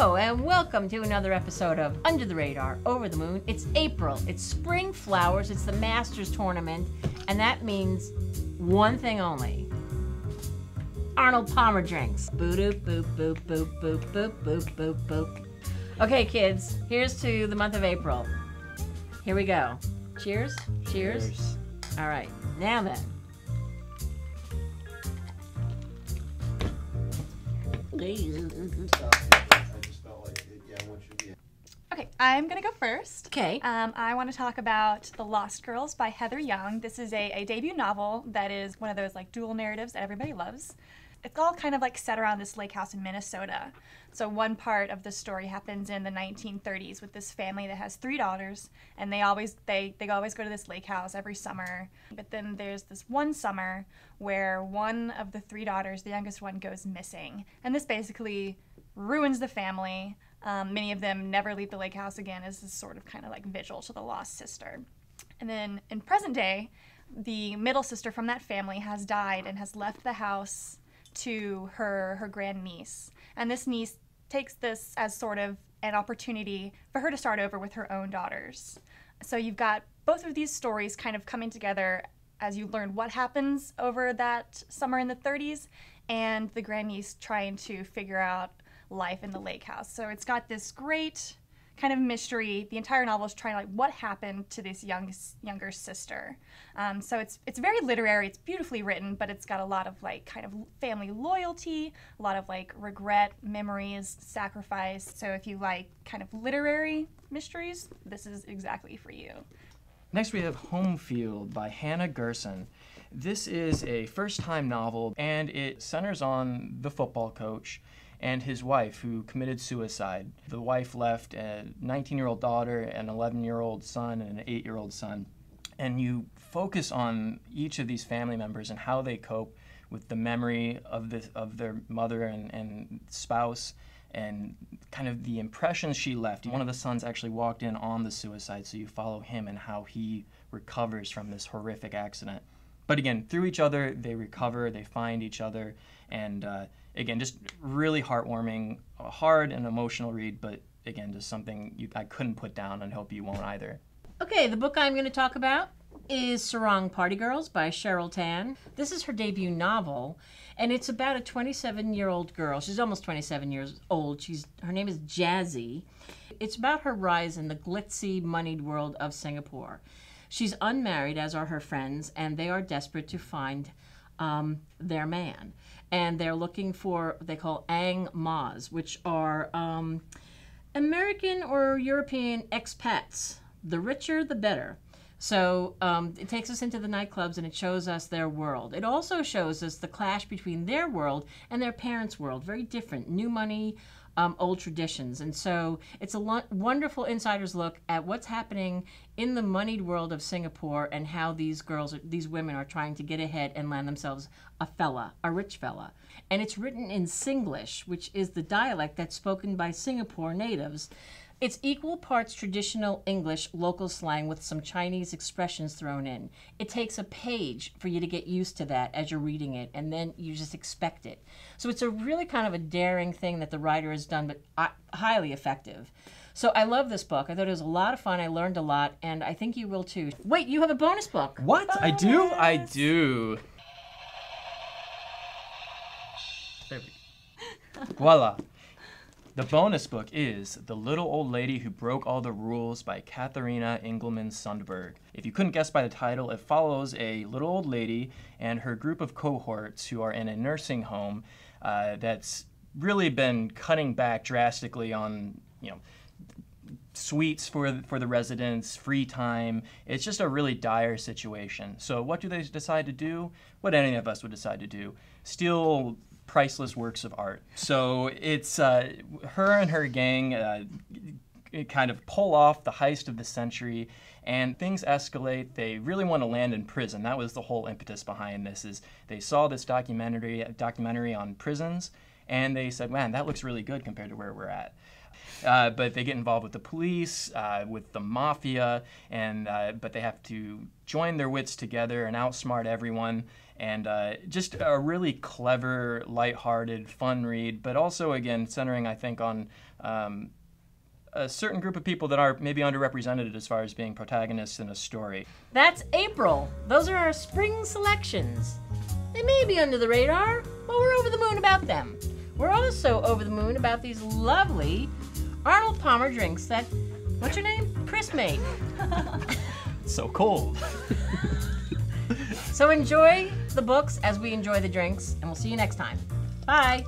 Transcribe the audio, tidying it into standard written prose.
Hello and welcome to another episode of Under the Radar, Over the Moon. It's April, it's spring flowers, it's the Masters tournament, and that means one thing only. Arnold Palmer drinks. Boop, boop, boop, boop, boop, boop, boop, boop, boop. Okay, kids, here's to the month of April. Here we go. Cheers. Cheers. All right, now then. Okay, I'm gonna go first. Okay. I want to talk about The Lost Girls by Heather Young. This is a debut novel that is one of those like dual narratives that everybody loves. It's all kind of like set around this lake house in Minnesota. So one part of the story happens in the 1930s with this family that has 3 daughters, and they always go to this lake house every summer. But then there's this one summer where one of the 3 daughters, the youngest one, goes missing, and this basically ruins the family. Many of them never leave the lake house again as this sort of kind of like vigil to the lost sister. And then in present day, the middle sister from that family has died and has left the house to her grandniece. And this niece takes this as sort of an opportunity for her to start over with her own daughters. So you've got both of these stories kind of coming together as you learn what happens over that summer in the 30s and the grandniece trying to figure out life in the lake house. So it's got this great kind of mystery. The entire novel is trying to like what happened to this younger sister. So it's very literary. It's beautifully written, but it's got a lot of like kind of family loyalty, a lot of like regret, memories, sacrifice. So if you like kind of literary mysteries, this is exactly for you. Next we have Home Field by Hannah Gerson. This is a first-time novel, and it centers on the football coach and his wife, who committed suicide. The wife left a 19-year-old daughter, an 11-year-old son, and an 8-year-old son. And you focus on each of these family members and how they cope with the memory of their mother and spouse, and kind of the impressions she left. One of the sons actually walked in on the suicide, so you follow him and how he recovers from this horrific accident. But again, through each other, they recover, they find each other, and again, just really heartwarming, a hard and emotional read, but again, just something I couldn't put down and hope you won't either. Okay, the book I'm going to talk about is Sarong Party Girls by Cheryl Tan. This is her debut novel, and it's about a 27-year-old girl. She's almost 27 years old. Her name is Jazzy. It's about her rise in the glitzy, moneyed world of Singapore. She's unmarried, as are her friends, and they are desperate to find their man. And they're looking for what they call Ang Mas, which are American or European expats. The richer, the better. So it takes us into the nightclubs and it shows us their world. It also shows us the clash between their world and their parents' world. Very different. New money, old traditions. And so it's a wonderful insider's look at what's happening in the moneyed world of Singapore and how these women are trying to get ahead and land themselves a rich fella. And it's written in Singlish, which is the dialect that's spoken by Singapore natives. It's equal parts traditional English, local slang with some Chinese expressions thrown in. It takes a page for you to get used to that as you're reading it, and then you just expect it. So it's a really kind of a daring thing that the writer has done, but highly effective. So I love this book. I thought it was a lot of fun. I learned a lot, and I think you will too. Wait, you have a bonus book. What? Bonus. I do. There we go. Voila. The bonus book is The Little Old Lady Who Broke All the Rules by Katharina Engelman Sundberg. If you couldn't guess by the title, it follows a little old lady and her group of cohorts who are in a nursing home that's really been cutting back drastically on, suites for the residents, free time. It's just a really dire situation. So what do they decide to do? What any of us would decide to do. Steal priceless works of art. So it's her and her gang kind of pull off the heist of the century, and things escalate. They really want to land in prison. That was the whole impetus behind this. Is they saw this documentary on prisons, and they said, man, that looks really good compared to where we're at. But they get involved with the police, with the mafia, and but they have to join their wits together and outsmart everyone. And just a really clever, lighthearted, fun read, but also, again, centering, I think, on a certain group of people that are maybe underrepresented as far as being protagonists in a story. That's April. Those are our spring selections. They may be under the radar, but we're over the moon about them. We're also over the moon about these lovely Arnold Palmer drinks that, what's your name? Chris made. So cold. So enjoy the books as we enjoy the drinks, and we'll see you next time. Bye.